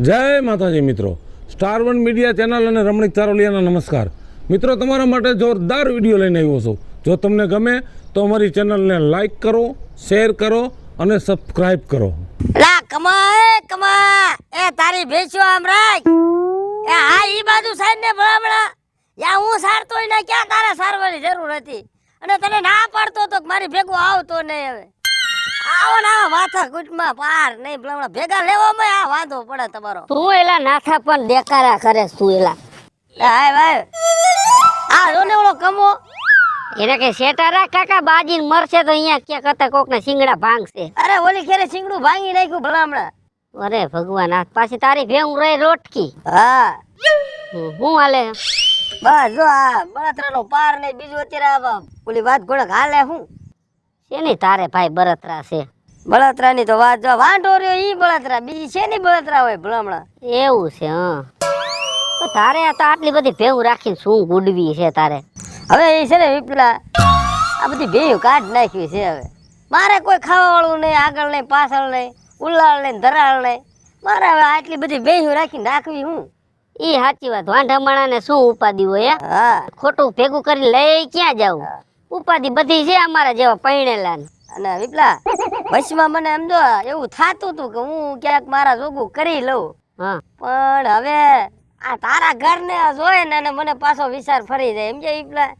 જય માતાજી મિત્રો, સ્ટાર વન મીડિયા ચેનલ અને રમણીક ચારોલિયાના નમસ્કાર. મિત્રો, તમારા માટે જોરદાર વિડીયો લઈને આવ્યો છું. જો તમને ગમે તો અમારી ચેનલને લાઈક કરો, શેર કરો અને સબસ્ક્રાઇબ કરો. લા કમા એ તારી ભેંસો આમ રાખ. એ હા ઈ બાજુ સાઈડ ને ભલામણા યા હું સારતોય ને ક્યાં તારે સારવાની જરૂર હતી અને તને ના પાડતો તો મારી ભેગો આવતો નહીં. હવે આવો ના માથા કુટમાં પાર નહીં ભલામણા ભેગા લેવામાં આ વાંધો પડે તમારો. તું એલા નાથા પણ દેકારા કરે તું એલા. હાય ભાઈ આ જો ને ઓલો કમો એને કે શેટા રાખ કાકા, બાજીને મરશે તો અહીંયા ક્યાંક હતા કોક ના શિંગડા ભાંગશે. અરે ઓલી ખેરે સિંગડું ભાંગી નાખ્યું ભલામણા. અરે ભગવાન, આ પાછી તારી ભેંગ રહી રોટકી. હા હું હાલે બસ જો આ બળતરાનો પાર નહીં. બીજું અત્યારે આ ઓલી વાત ઘોડક હાલે હું શેની તારે ભાઈ બળતરા છે? બળતરાની તો વાત જો વાંઢો રહ્યો ઈ બળતરા, બીજી છે ની બળતરા હોય ભલામણા. એવું છે? હા, તો તારે આ તો આટલી બધી ભેંગ રાખીને શું ગુડવી છે તારે? હવે એ છે ને વિપલા આ બધી ભેયું કાઢ નાખવી છે. હવે મારે કોઈ ખાવા વાળું નહીં, આગળ નહીં, પાછળ નહીં, ઉલાળ નહીં, ધરાળ નહીં. મારે હવે આટલી બધી ભેયું રાખીને રાખવી હું. ઈ સાચી વાત. વાંઢા માણાને શું ઉપાધિ હોય? હા ખોટું ભેગું કરી લઈ ક્યાં જાવું? ઉપાધિ બધી છે અમારા જેવા પૈણેલા. અને વિપલા વચમાં મને એમ જો એવું થાતું હતું કે હું ક્યાંક મારા જોગું કરી લઉં, હા, પણ હવે આ તારા ઘર ને જોયે ને અને મને પાછો વિચાર ફરી જાય. એમ વિપલા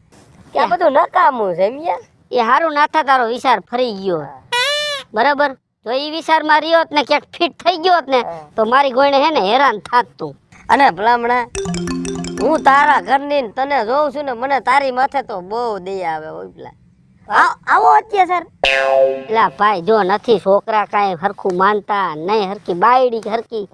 કે આ બધું નકામું છે. એમ એ હારું નાથા તારો વિચાર ફરી ગયો. બરાબર, જો એ વિચારમાં રહ્યો ને ક્યાંક ફિટ થઈ ગયો ને તો મારી ગોઈને હે ને હેરાન થાત તું. અને ભલામણા હું તારા ઘરની ને તને જોઉં છું ને મને તારી માથે તો બહુ દયા આવે. વિપલા આવો અત્યાચાર. એલા ભાઈ, જો નથી છોકરા કાંઈ હરખું માનતા નહીં, હરખી બાયડી હરખી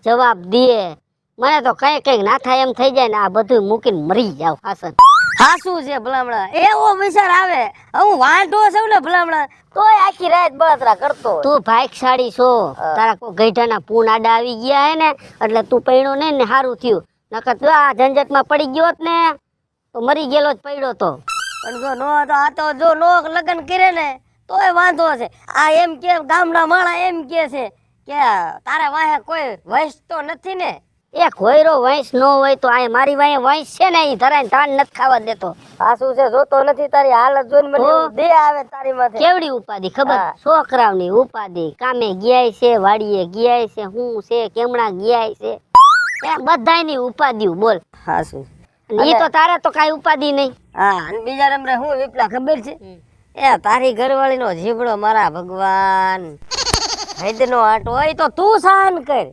જવાબ દે, મને તો કઈ ના થાય એમ થઈ જાય ને આ બધું મૂકીને મરી જાવ. હાસન હાસું છે ભલામણા, એવો વિચાર આવે. હું વાંઢો છું ને ભલામણા તોય આખી રાત બળતરા કરતો. તું ભાગશાળી છો. તારા કોઈ ગઈઢાના પૂન આડા આવી ગયા હે ને એટલે તું પૈણો નહીં ને સારું થયું. નકર તું આ ઝંઝટમાં પડી ગયો હોત ને તો મરી ગયેલો જ પડ્યો તો. પણ જો નો તો આ તો જો નો લગ્ન કરે ને તોય વાંધો છે. આ એમ કે ગામના માણા એમ કે છે કે તારે વાહે કોઈ વયસ તો નથી ને. એ ખોયરો વંશ નો હોય તો આ મારી વાંહે વંશ છે ને એ ધરાઈને તાન નથી ખાવા દેતો. હાસું છે, જોતો નથી તારી હાલત જોઈને મને એવું દે આવે તારી માથે. કેવડી ઉપાધિ ખબર? છોકરાઓની ઉપાધિ, કામે ગયા છે, વાડીએ ગયા છે, હું છે કેમણા ગયા છે, બધાયની ઉપાધિ બોલ. હાસું ઈ તો તારે તો કાઈ ઉપાધિ નહીં. હા, અને બીજા નંબરે હું વિપલા ખબર છે એ તારી ઘરવાળીનો જીભડો મારા ભગવાન હૈદનો આટો હોય તો તું સહન કર.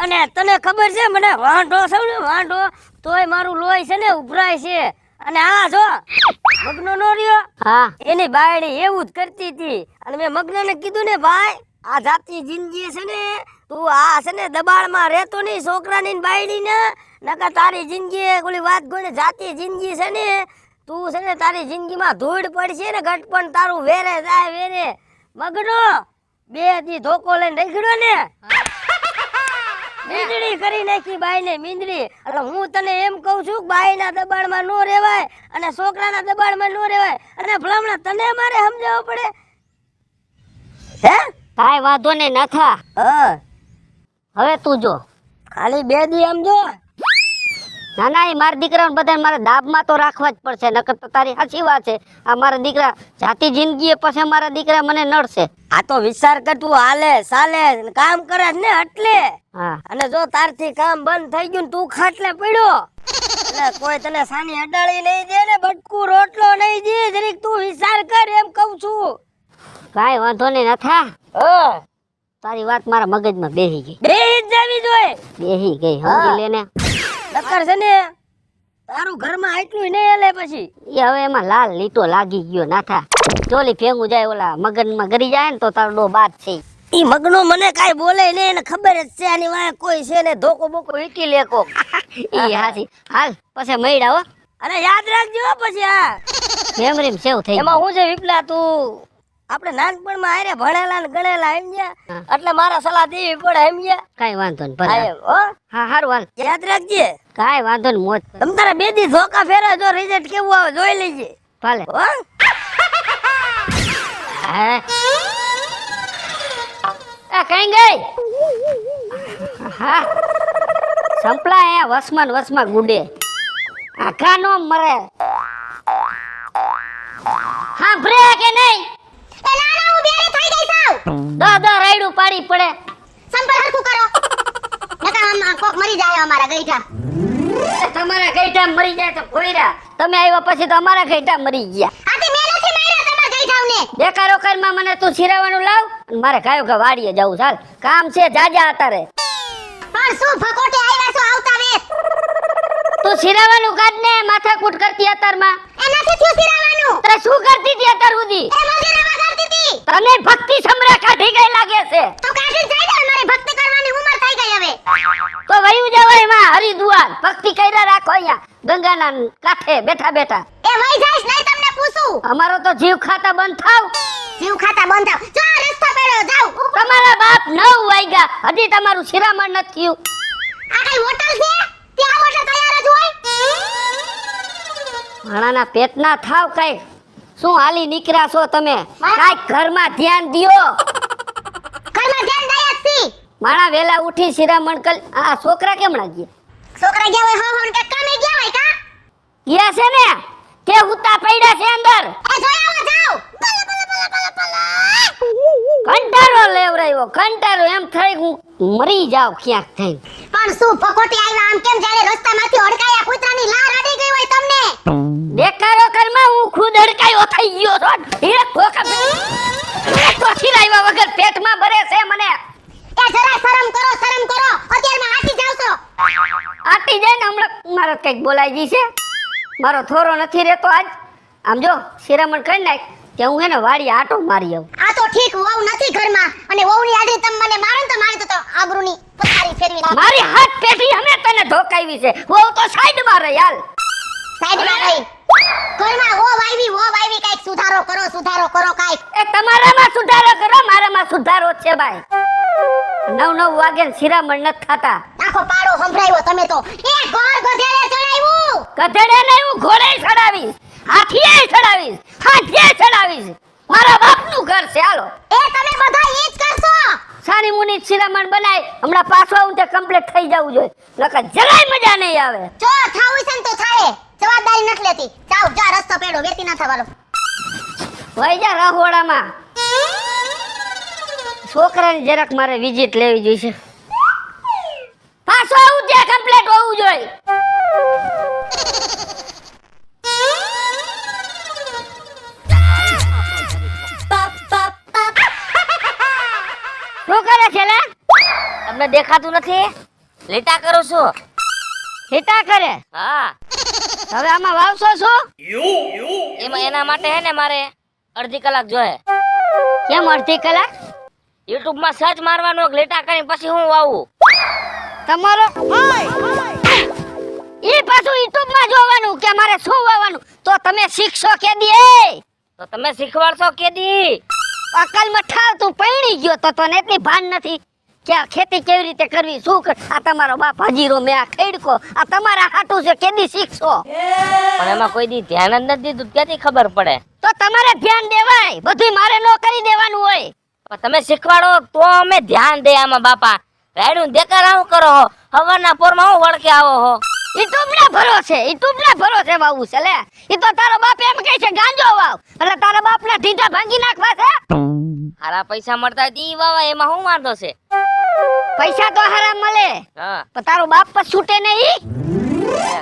અને તને ખબર છે મને વાંઢો છે ને વાંઢો તોય મારું લોહી છે ને ઉભરાય છે. અને આ જો મગનો નો રહ્યો, હા, એની બાયડી એવું જ કરતી હતી. અને મેં મગ્નને કીધું ને ભાઈ આ જાતી જિંદગી છે ને તું આ છે ને દબાણમાં રહેતો નહીં છોકરાની બાયડી ને, નકર તારી જિંદગી ઓલી વાત ગોઈને જાતી જિંદગી છે ને તું છે ને તારી જિંદગીમાં ધૂળ પડશે ને ઘટપણ તારું વેરે જાય વેરે. મગનો બે દી ધોકો લઈને રખડ્યો ને મીંદડી કરી નાખી બાઈ ને મીંદડી. એટલે હું તને એમ કઉ છું કે બાઈ ના દબાણમાં નો રેવાય અને છોકરાના દબાણમાં નો રેવાય. અને ભલામણા તને મારે સમજાવવું પડે હે? કાઈ વાંધો નહીં નાથા. હા હવે તું જો ખાલી બે દી આમ જો. ના ના, એ મારા દીકરાને બધા મારા દાબમાં તો રાખવા જ પડશે. નકર તો તારી સાચી વાત છે. આ મારા દીકરા જાતી જિંદગી પછી મારા દીકરા મને નડશે. આ તો વિચાર કર તું હાલે ચાલે કામ કરે ને એટલે. હા, અને જો તારથી કામ બંધ થઈ ગયું તું ખાટલે પડ્યો એટલે કોઈ તને સાની અડાળી નહીં દે ને બટકું રોટલો નહીં દે. જરીક તું વિચાર કર એમ કઉ છું. કાઈ વાંધો નહીં નાથા. હા તારી વાત મારા મગજમાં બેહી ગઈ. બેહી જ જાવી જોઈએ. બેહી ગઈ, સમજી લે ને. નકર છે ને તારું ઘરમાં આટલું નહીં હલે પછી. એ હવે એમાં લાલ લીટો લાગી ગયો નાથા. ચોલી ભેગું જાય ઓલા મગનમાં ગરી જાય ને તો તારો ડો બાદ છે. ઈ મગનો મને કાઈ બોલે ને એને ખબર જ છે આની વાંહે કોઈ છે ને ધોકો બોકો વીટી લેકો. ઈ હાસી. હાલ પછી મૈડા હો. અને યાદ રાખજો હો પછી આ મેમરીમ સેવ થઈ એમાં હું છે વિપલા તું આપણે નાનપણમાં હારે ભણેલા ને ગણેલા સમજ્યા એટલે મારા સલાહ દેવી પડે સમજ્યા. કાઈ વાંધો નહીં હા ભલે. એમ, હો હા હારું હાલ. યાદ રાખજે. કાઈ વાંધો નહીં મોજ. તમ તારે બે દી ધોકા ફેરા જો રિઝલ્ટ કેવું આવે જોઈ લેજે. ભલે. હો હા, આ કઈ ગઈ હા સંપલા એ વસમાં ગુડે આખા નો મરે હા બ્રે કે નહીં એ નાના હું બેરી થઈ ગઈ સાવ દા રાયડું પાડી પડે સંપલ હરખું કરો નકા આમ કોક મરી જાય અમારા ગઈઠા તમારા ગઈઠા મરી જાય તો કોઈરા તમે આવ્યા પછી તો અમારા ગઈઠા મરી ગયા આથી મે નથી માર્યા તમારા ગઈઠાવને બેકારો કરમાં મને તું શિરાવાનું લાવ અને મારે કાયો કે વાડીએ જાવું ચાલ કામ છે જાજા અતારે પણ શું ભકોટે આવ્યા છો આવતા વેત તું શિરાવાનું કાઢ ને માથાકૂટ કરતી અતારમાં એ નથી થયું સિરાવાનું તારે શું કરતી હતી અત્યાર સુધી એ મજીરા વગાડતી હતી તને ભક્તિ સમરા કાઢી ગઈ લાગે છે તો કાઢી જાય ને મારી ભક્તિ કરવાની ઉંમર થઈ ગઈ હવે તો વયું જવાય માં હરિદ્વાર ભક્તિ કર્યા રાખો અહીંયા ગંગાના કાંઠે બેઠા બેઠા એ વઈ જાઈશ નહીં તમને પૂછું અમારો તો જીવ ખાતા બંધ થાવ જીવ ખાતા બંધ થાવ જો આ રસ્તો પેડો જાવ તમારા બાપ 9 વાગ્યા હજી તમારું શિરામણ નથી થયું આ કઈ હોટલ છે ત્યાં હોટલ તૈયાર જ હોય માણાના પેટના થાવ કઈ શું હાલી નીકળ્યા છો તમે માં? કાઈ ઘરમાં ધ્યાન દિયો ઘરમાં ધ્યાન દઈ જ છી માણા વેલા ઉઠી શિરામણ કર આ છોકરા કેમણા ગયા છોકરા ગયા હોય હો કે કામે ગયા હોય કા ગયા છે ને કે હુતા પડ્યા છે અંદર એ જોયાવો જાવ કંટારો લેવરાયો કંટારો એમ થઈ હું મરી જાવ ક્યાંક થઈ પણ શું ભકોટી આવ્યા આમ કેમ જાણે રસ્તામાંથી હડકાયા કૂતરાની લાર અડી ગઈ હોય તમને બેકારો કરમાં હું ખુદ હડકાયો થઈ ગયો છો એક ભોકા એક તો સિરાયવા વગર પેટમાં ભરે છે મને એ જરા શરમ કરો અત્યારમાં આટી જાવ છો આટી જાય ને હમણાં મારે કઈક બોલાઈ ગઈ છે મારો થોરો નથી રહેતો આજ આમ જો શિરામણ કરી નાખ કે હું એને વાડી આટો મારી આવું આ તો ઠીક વહુ નથી ઘરમાં અને વહુની આડે તમે મને મારો ને તો મારી તો આબરૂની પથારી ફેરવી નાખ મારી હાથ પેટી અમે તને ધોકાવી છે બહુ તો સાઈડમાં રહી હાલ સાઈડમાં રહી ઘરમાં વો વાવી કાઈક સુધારો કરો કાઈક એ તમારામાં સુધારો કરો મારામાં સુધારો જ છે ભાઈ 9 વાગે ને શિરામણ નથી થતા આખો પાડો સંભળાયો તમે તો એ ઘર ગધેડે ચડાવ્યું ગધેડે નહીં હું ઘોડે ચડાવીશ હાથીએ ચડાવીશ હાથીએ ચડાવીશ મારા બાપનું ઘર છે હાલો એ તમે બધા ઈ જ કરશો સાની મુની શિરામણ બનાય હમણાં પાછો આવું તે કમ્પ્લીટ થઈ જવું જોઈએ નકર જરાય મજા નહીં આવે જો થાવું છે ને તો થાય જવાબદારી નથી લેતી જાવ જા રસ્તો પેડો વેતી ના થવાનો વઈ જા રહોડામાં છોકરાની જરાક મારે વિઝિટ લેવી જોઈશે પાછો આવું ત્યાં કમ્પ્લીટ હોવું જોઈએ શું કરે છે લે તમને દેખાતું નથી લીટા કરું છું હિટા કરે હા હવે આમાં વાવશો શું એમાં એના માટે હે ને મારે અડધી કલાક જોઈએ કેમ અડધી કલાક યુટ્યુબ માં સર્ચ મારવાનું લીટા કરીને પછી હું વાવું તમારો ઈ પાછું યુટ્યુબ માં જોવાનું કે મારે શું વાવવાનું તો તમે શીખશો કે દી તો તમે શીખવાડશો કે દી અકલ માં ઠાવ તું પૈણી ગયો તો તને એટલી ભાન નથી કે આ ખેતી કેવી રીતે કરવી શું કર આ તમારો બાપ હજીરો મે આ ખેડકો આ તમારા હાટું છે કેદી શીખશો પણ એમાં કોઈ દી ધ્યાન જ નથી દીધું ક્યાંથી ખબર પડે તો તમારે ધ્યાન દેવાય બધું મારે નો કરી દેવાનું હોય પણ તમે શીખવાડો તો અમે ધ્યાન દે આમાં બાપા રાયડું દેકાર આવું કરો હો હવારના પોરમાં હું વળકે આવો હો યુટ્યુબ ના ભરોસે વાવું છે લે ઈ તો તારો બાપ એમ કહે છે ગાંજો વાવ એટલે તારા બાપ ના ઢીંઢા ભાંગી નાખવા છે હારા પૈસા મળતા હોય તો ઈ વાવા એમાં શું વાંધો છે પૈસા તો હારા મળે હા પણ તારો બાપ પર છૂટે નહીં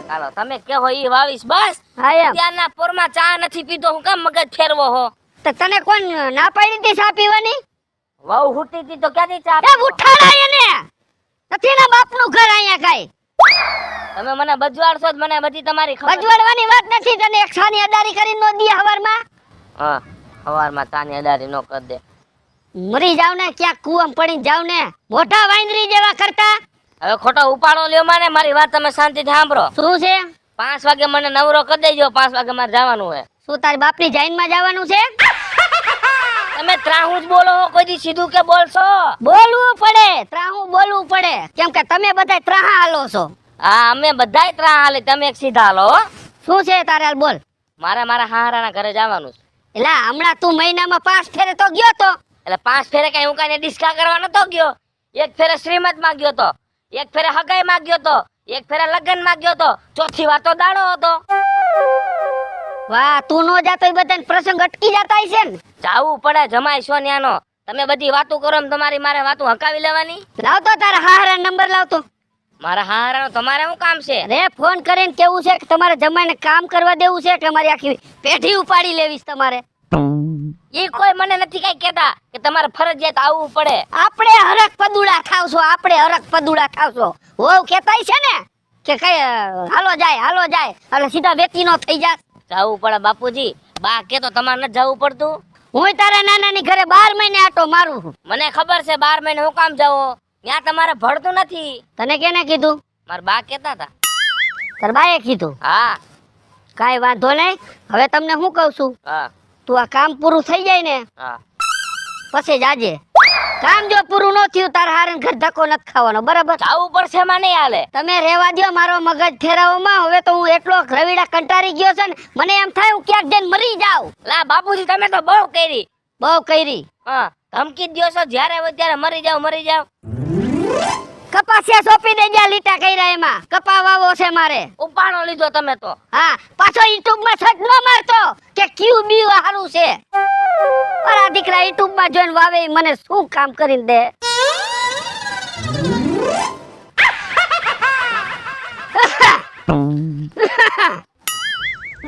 ચાલો તમે કહો ઈ વાવીશ બસ હા એમ ત્યાંના પોરમાં ચા નથી પીધો હું કામ મગજ ફેરવો હો તો તને કોણ ના પાડી હતી ચા પીવાની વહુ હુટી હતી તો ક્યાંથી ચા એ પીવો? ઉઠાડા એને નથી ના બાપનું ઘર અહીંયા કાઈ તમે મને બજવાડશો જ મને બધી તમારી ખબર બજવાડવાની વાત નથી તને એક સાની અડારી કરીને નો દી હવારમાં હા સવારમાં ચાની અડારી નો કર દે મરી જાવ ને ક્યાંક કુવામાં પડીને જાવ ને મોઢા વાંદરી જેવા કરતા હવે ખોટો ઉપાડો લ્યો માને મારી વાત તમે શાંતિથી સાંભળો શું છે 5 વાગે મને નવરો કરી દેજો 5 વાગે મારે જવાનું હે શું તારી બાપની જાઈનમાં જવાનું છે તમે ત્રાહું જ બોલો હો, કોઈ દી સીધું કે બોલશો બોલવું પડે ત્રાહું બોલવું પડે કેમ કે તમે બધા ત્રાહા હાલો છો હા અમે બધાય ત્રાહ હાલે તમે એક સીધા હાલો હો. શું છે તારે હાલ બોલ મારે મારા હારાના ઘરે જવાનું છે એલા હમણાં તું મહિનામાં 5 ફેરે તો ગયો તો એટલે 5 ફેરે કઈ હું કઈ ડિસ્કા કરવા નતો ગયો. એક ફેરે શ્રીમત માં ગયો તો, એક ફેરે હગાઈ માં ગયો તો, એક ફેરે લગ્ન માં ગયો તો, ચોથી વાર તો દાડો હતો. વાહ, તું નો જાતો એ બધાને પ્રસંગ અટકી જતા હશે ને. જાવું પડે જમાઈ સોનિયાનો. તમે બધી વાતો કરો એમ તમારી મારે વાતો હકાવી લેવાની. લાવ તો તારા હારા નંબર લાવતો. મારા હારાનો તમારે શું કામ છે? રે ફોન કરીને કેવું છે કે તમારે જમાઈને કામ કરવા દેવું છે કે અમારી આખી પેઢી ઉપાડી લેવીશ તમારે. ઈ કોઈ મને નથી કઈ કહેતા કે તમારે ફરજિયાત આવવું પડે. આપણે હરક પદુડા ખાવશો, આપણે હરક પદુડા ખાવશો. હોવ કહેતાય છે ને કે કઈ હાલો જાય એટલે સીધા વેચી નો થઈ જાય. જાવું પડે બાપુજી. બા કે તો તમારે ન જવું પડતું. હું તારા નાનાની ઘરે 12 મહિને આટો મારું. મને ખબર છે 12 મહિને હું કામ જાવો. ત્યાં તમારે ભળતું નથી. તને કેને કીધું? મારા બા કહેતા હતા. તાર બાએ કીધું? હા કાઈ વાંધો નહીં. હવે તમને હું કહું છું, હા તું આ કામ પૂરું થઈ જાય ને હા પછી જાજે. કામ જો પૂરું ન થયું તાર હારે ઘર ધક્કો નથી ખાવાનો, બરાબર? જાવું પડશે એમાં નહીં હાલે. તમે રહેવા દ્યો મારો મગજ ફેરવવામાં. હવે તો હું એટલો રવીડા કંટાળી ગયો છે ને, મને એમ થાય હું ક્યાંક જઈને મરી જાઉં. લા બાપુજી તમે તો બહુ કરી. બહુ કરી. હા ધમકી જ દ્યો છો જ્યારે હોય ત્યારે મરી જાવ. કપાસિયા સોંપી દે, જ્યાં લીટા કર્યા એમાં કપા વાવો છે મારે. ઉપાડો લીધો તમે તો. હા, પાછો યુટ્યુબ માં સર્ચ ન મારતો કે ક્યુ બી હારું છે. મારા દીકરા યુટ્યુબ માં જોઈને વાવે, ઈ મને શું કામ કરીને દે.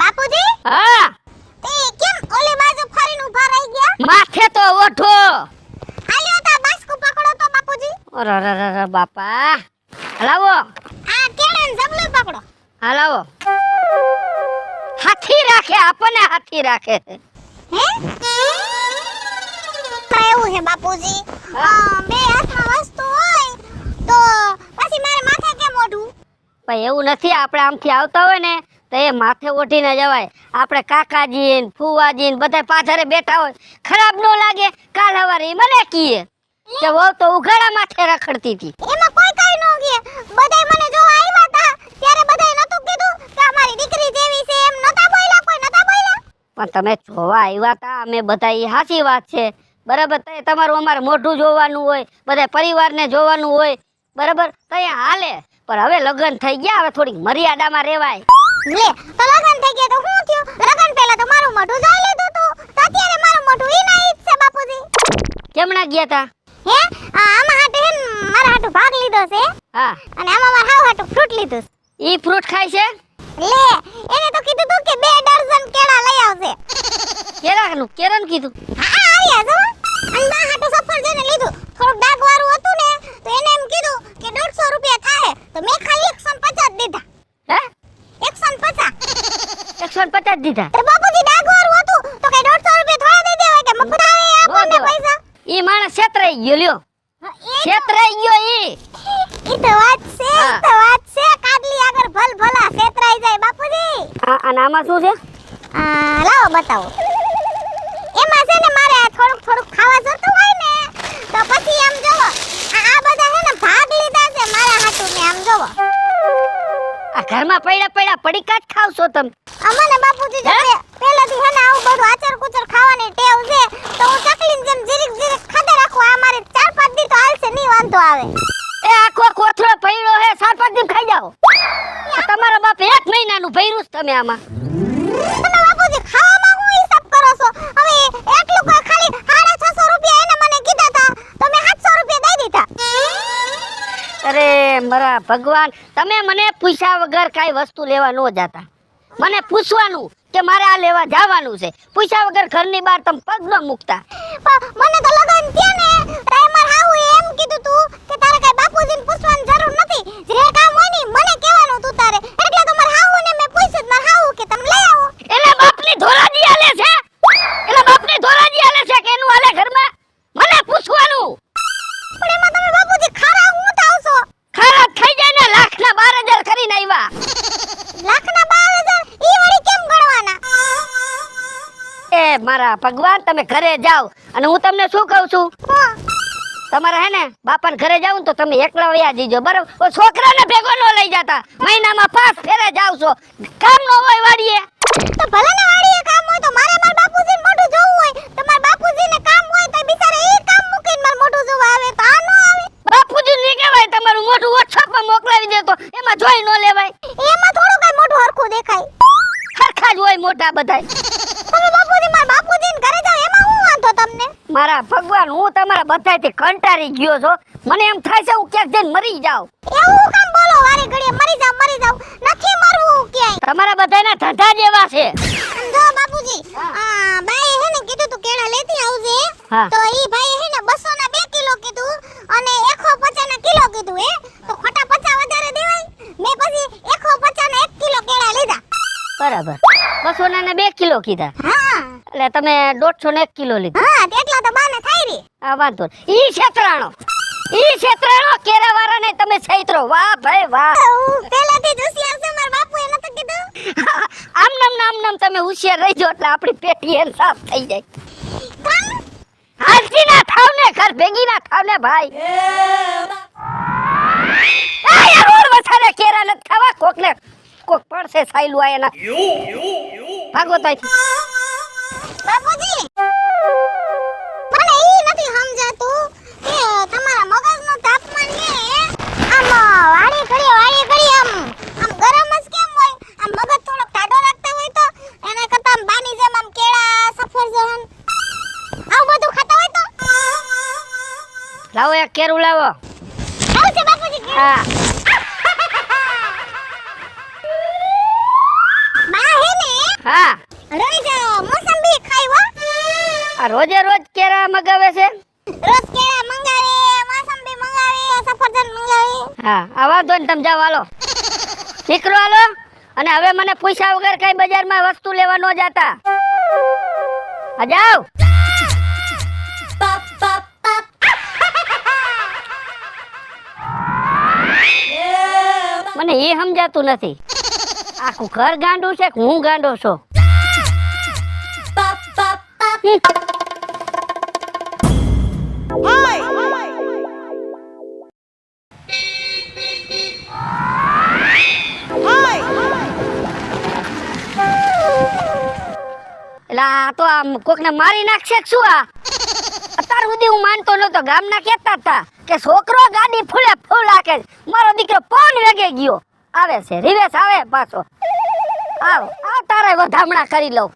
બાપુજી હા, તે કેમ ઓલી બાજુ ફરીને ઊભા રહી ગયા? માથે તો ઓઠો. હાલ્યો તા બાસ્કુ પકડો તો બાપુજી. અરે બાપા, હલાવો આ કેળાને જબલું પકડો. હલાવો. હાથી રાખે, આપણને હાથી રાખે છે. હે તો એવું છે બાપુજી. બે હાથમાં વસ્તુ હોય તો પછી મારે માથે કેમ ઓઢવું? પણ એવું નથી, આપણે આમથી આવતા હોય ને તો એ માથે ઓઢીને જવાય. આપણે કાકાજી ને ફુવાજી ને બધા પાછળ બેઠા હોય, ખરાબ ન લાગે? કાલ સવારે ઈ મને કીએ કે વહુ તો ઉઘાડા માથે રખડતી હતી. એમાં કોઈ કઈ ન ગયે. બધાય મને જોવા આવ્યા હતા ત્યારે બધાય નતું કીધું કે અમારી દીકરી જેવી છે એમ નતા બોલ્યા? કોઈ નતા બોલ્યા? પણ તમે જોવા આવ્યા હતા અમે બધા, એ સાચી વાત છે, બરાબર? તો તમારું અમારે મોઢું જોવાનું હોય, બધા પરિવારને જોવાનું હોય, બરાબર? તો એ હાલે. પણ હવે લગ્ન થઈ ગયા, હવે થોડીક મર્યાદામાં રહેવાય. લે તો લગન થઈ ગયા તો શું થયું? લગન પહેલા તો મારું મોઢું જોઈ લીધું તું, તો અત્યારે મારું મોઢું ઈ ના ઈ જ છે બાપુજી. કેમણા ગયા તા? હે આમાં હાટુ હે ને મારા હાટુ ભાગ લીધો છે, હા, અને આમાં મારા હાવ હાટુ ફ્રૂટ લીધું છે. ઈ ફ્રૂટ ખાય છે? લે એને તો કીધું તું કે 2 ડઝન કેળા લઈ આવજે. કેરાનું કીધું? હા આવ્યા જો. અને બા હાટુ સફરજન લીધું. થોડું ડાઘ વાળું હતું ને તો એને એમ કીધું કે 150 રૂપિયા થાય, તો મેં ખાલી 150 દીધા. હે, 150? 150 દીધા? તો બાપુજી ડાઘ વાળું હતું તો કઈ 150 રૂપિયા થોડા દઈ દેવાય કે મફત આવે આપણને પૈસા? ઈ માણસ છેતરાઈ ગયો, લ્યો છેતરાઈ ગયો ઈ. ઈ તો વાત છે, ઈ તો વાત છે. કાડલી આગળ ભલ ભલા છેતરાઈ જાય બાપુજી. અને આમાં શું છે? લાવો બતાવો. એમાં છે ને મારે થોડુંક ખાવા જોતું હોય ને તો પછી આમ જોવો આ બધા છે ને ભાગ લીધા છે મારા હાટુ ને. આમ જોવો આ ઘરમાં પડ્યા પડીકા જ ખાવ છો તમે? અમને બાપુજી પહેલેથી છે ને આવું બધું આચર કુચર ખાવાની ટેવ છે, તો હું ચકલીની જેમ જીરીક ખાધે રાખું. આ મારે 4-5 દી તો હાલશે, નહીં વાંધો આવે. એ આખો કોથળો પડ્યો હે, 7-5 દિન ખાઈ જાઓ. તમારો બાપ 1 મહિનાનું ભર્યું તમે આમાં. તમે બાપુજી ખાવામાં હું હિસાબ કરો છો? હવે એટલું કોઈ ખાલી 650 રૂપિયા એને મને કીધા હતા તો મેં 700 રૂપિયા દઈ દીધા. અરે મારા ભગવાન, તમે મને પૂછ્યા વગર કાંઈ વસ્તુ લેવા ન જાતા. મને પૂછવાનું કે મારે આ લેવા જવાનું છે, પૂછ્યા વગર ઘરની બહાર તમે પગ ન મૂકતા. મને તો લગન થયા ને રાયમર હાઉ એમ કીધું તું કે તારે કઈ બાપુજીને પૂછવાની જરૂર નથી, જે કામ હોય ને મને કહેવાનું તું તારે. એટલે તો માર હાઉ ને મેં પૂછ્યું માર હાઉ કે તમે લઈ આવો. એના બાપની ધોરાજી આલે છે, એના બાપની ધોરાજી આલે છે કે એનું આલે ઘરમાં? મને પૂછવાનું. પણ એમાં તમે બાપુજી ખારા હું થાવ છો? ખરાબ થઈ જાય ને, લાખના 12,000 કરીને આવ્યા. લાખના 12,000 ઈ વળી કેમ ગણવાના? એ મારા ભગવાન, તમે ઘરે જાઓ. અને હું તમને શું કહું છું, તમારે હે ને બાપાને ઘરે જાવ ને તો તમે એકલા વયા જઈજો, બરાબર? ઓ છોકરાને ભેગો ન લઈ જતા. મહિનામાં 5 ફેરે જાવ છો, કામ ન હોય વાડીએ તો ભલે ને વાડીએ કામ હોય તો મારે માર બાપુજીને મોઢું જોવું હોય, તો માર બાપુજીને કામ હોય તો બિચારે મારા ભગવાન, હું તમારા બધાયથી કંટાળી ગયો છો. મને એમ થાય છે હું ક્યાંક જઈને મરી જાઉં. એવું કામ બોલો વારે ઘડીએ મરી જાવ નથી મરવું ક્યાંય. તમારા બધાયના ધંધા જ એવા છે. જો બાપુજી આ બાઈએ હે ને કીધું તું કેળા લેતી આવજે. હા. તો ઈ ભાઈએ હે ને 200 ના 2 કિલો કીધું અને 150 ના કિલો કીધું હે. તો ખોટા 50 વધારે દેવાય. મેં પછી 150 ના 1 કિલો કેળા લીધા. બરાબર. 200 ના 2 કિલો કીધા. હા એટલે તમે 150 ને 1 કિલો લીધા. હા તેટલા તો બાને થાય રી. આ વાંધો નહીં. ઈ છેતરાણો કેરાવાળાને તમે છૈતરો. વાહ ભાઈ વાહ. હું પહેલેથી જ હોશિયાર છું, મારા બાપુએ નતું કીધું. આમ નામ તમે હોશિયાર રહીજો એટલે આપણી પેટી એન સાફ થઈ જાય. કામ હાલતી ના થાવ ને, ઘર ભેગી ના થાવ ને ભાઈ. આ યાર ઓર વસારે કેરા ન ખાવા. કોક પડશે સાયલું આ એના. ભાગો તો અહીંથી. બાપુજી મને ઈ નથી સમજાતું કે તમારા મગજનું તાપમાન છે આમ વાળી ઘડી આમ ગરમ જ કેમ હોય? આમ મગજ થોડોક ટાઢો રાખતા હોય તો એના કરતા આમ બાની જેમ આમ કેળા સફરજન આવું બધું ખાતા હોય તો લાવો એક કેરું લાવો. આવું છે બાપુજી કે હા બા હે ને હા. રોજ મોસંબી ખાઈ હો. આ રોજે રોજ કેરા મગાવે છે. રોજ કેળા મંગાવે, મોસંબી મંગાવે, સફરજન મંગાવે. હા આ વાંધો ને તમે જાઓ હાલો. નીકળો હાલો. અને હવે મને પૂછ્યા વગર કઈ બજારમાં વસ્તુ લેવા ન જાતા. આ જાઓ. મને એ સમજાતું નથી. આખું ઘર ગાંડું છે કે હું ગાંડો છું? એટલે આ તો આમ કોકને મારી નાખશે કે શું? આ અત્યાર સુધી હું માનતો નતો. ગામના કહેતા હતા કે છોકરો ગાડી ફૂલે ફૂલ રાખે. મારો દીકરો પવન વેગે ગયો. આવે છે રિવેશ આવે પાછો. આવ આ તારે વધામણા કરી લઉં.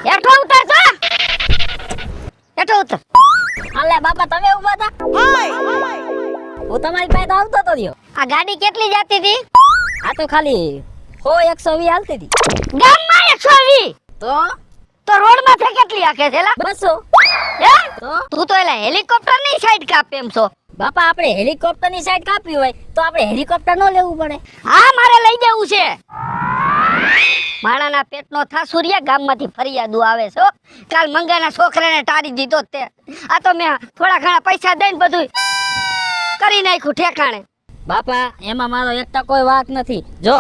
હેઠો ઉતર તો. હેઠો ઉતર. હાલે બાપા તમે ઉભા હતા હું તમારી પાસે તો આવતો તો રહ્યો. આ ગાડી કેટલી જતી હતી? આ તો ખાલી 100 120 હાલતી હતી. ગામમાં 120. તો રોડ માથે કેટલી આખે છે લા? 200. હે? તો તું તો એલા હેલિકોપ્ટર ની સાઈડ કાપે એમ છો. બાપા આપણે હેલિકોપ્ટર ની સાઈડ કાપી હોય તો આપણે હેલિકોપ્ટર ન લેવું પડે. હા મારે લઈ જવું છે. માણાના પેટનો થાસુરિયા ગામમાંથી ફરિયાદો આવે છે હો. કાલ મંગાના છોકરાને ટાળી દીધો તે. આ તો મેં થોડા ઘણા પૈસા દઈને બધું કરી નાખ્યું ઠેકાણે. બાપા એમાં મારો એકટા કોઈ વાંક નથી. જો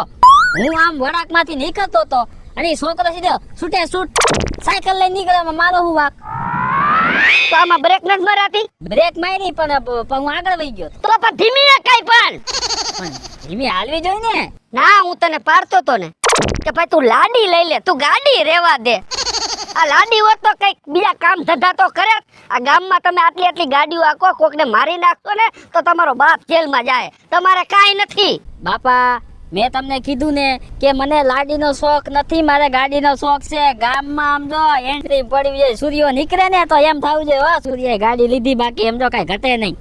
હું આમ વળાક માંથી નીકળતો તો અને ઈ છોકરો સીધો છૂટે છૂટ સાયકલ લઈને નીકળ્યો. મારો હું વાંક? તો આમાં બ્રેક નથી મરાતી? બ્રેક મારી પણ હું આગળ વહી ગયો. તો પણ ધીમી કઈ પણ. પણ ધીમી હાલવી જોઈએ ને. ના હું તને પાડતો તો ને કે ભાઈ તું લાડી લઈ લે, તું ગાડી રેવા દે. આ લાડી હોત તો કઈક બીજા કામ ધંધા તો કરે. આ ગામમાં તમે આટલી ગાડીઓ આખો કોકને મારી નાખતો ને તો તમારો બાપ જેલમાં જાય. તમારે કાઈ નથી. બાપા મેં તમને કીધું ને કે મને લાડીનો શોખ નથી, મારે ગાડીનો શોખ છે. ગામમાં આમ જો એન્ટ્રી પડી જાય, સૂર્યો નીકળે ને તો એમ થાવું જોઈએ વાહ સૂર્યાએ ગાડી લીધી, બાકી એમ જો કઈ ઘટે નહીં.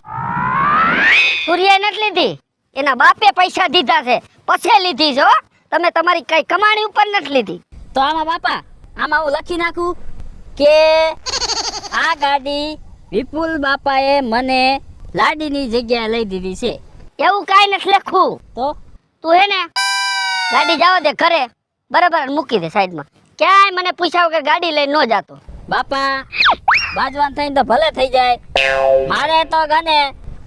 સૂર્યાએ નથી લીધી, એના બાપે પૈસા દીધા છે પછી લીધી છે હો. તમે તમારી કઈ કમાણી ઉપર નથી લીધી. તો આમાં બાપા આમાં હું લખી નાખું કે આ ગાડી વિપુલ બાપાએ મને લાડીની જગ્યાએ લઈ દીધી છે. એવું કાઈ નથી લખવું. તો તું હે ને ગાડી જવા દે ઘરે બરાબર, મૂકી દે સાઈડમાં. ક્યાંય મને પૂછ્યા વગર ગાડી લઈને ન જાતો. બાપા બાજવાન થઈને તો ભલે થઈ જાય, મારે તો ગને